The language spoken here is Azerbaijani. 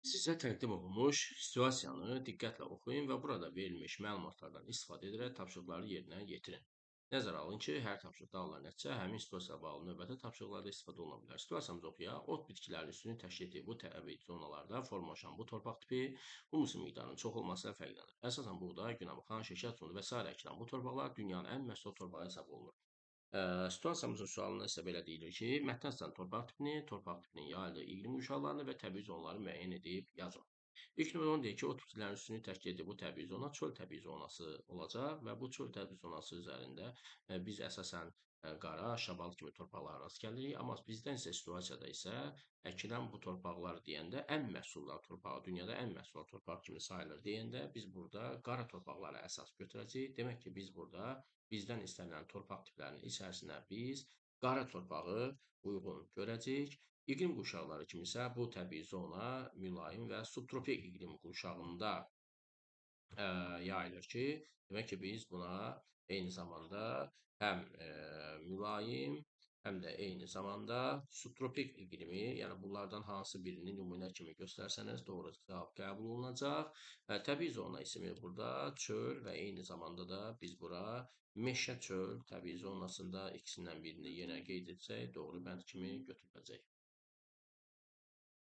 Sizə təqdim olunmuş situasiyanı diqqətlə oxuyun və burada verilmiş məlumatlardan istifadə edərək tapşırıqları yerinə yetirin. Nəzərə alın ki, hər tapşırıqda alınan nəticə həmin situasiyaya bağlı növbəti tapşırıqlarda istifadə oluna bilər. Situasiyamızı oxuyaq. Ot bitkilərinin üstünü təşkil etdiyi bu təbii zonalarda formalaşan bu torpaq tipi humusun miqdarının çox olması ilə fərqlənir. Əsasən buğda, günəbaxan, şəkər tunu və sairə əkilən bu torpaqlar dünyanın ən məhsuldar torpağı hesab olunur. Situasiyamızın sualında isə belə deyilir ki, mətndən asılan torpaq tipinin yayıldığı iqlim qurşaqlarını və təbii zonları müəyyən edib yazın. İlk növbədə deyir ki, o bitkilərin üstünü təşkil etdiyi bu təbii zona çöl təbii zonası olacaq və bu çöl təbii zonası üzərində biz əsasən qara, şabal kimi torpaqlara rast gəlirik, amma bizdən isə situasiyada isə əkilən bu torpaqlar deyəndə ən məhsuldar torpağı, dünyada ən məhsuldar torpaq kimi sayılır deyəndə biz burada qara torpaqlara əsas götürəcəyik. Demək ki, biz burada bizdən istənilən torpaq tiplərinin içərisinə biz qara torpağı uyğun görəcəyik. İqlim qurşaqları kimi isə bu təbii zona mülayim və subtropik iqlim qurşağında yayılır ki, demək ki, biz buna eyni zamanda həm mülayim, həm də eyni zamanda subtropik iqlimi, yəni bunlardan hansı birini nümunə kimi göstərsəniz, doğru cavab qəbul olunacaq. Təbii zona ismi burada çöl və eyni zamanda da biz bura meşə çöl təbii zonasında ikisindən birini yenə qeyd etsək, doğru bənd kimi götürüləcək.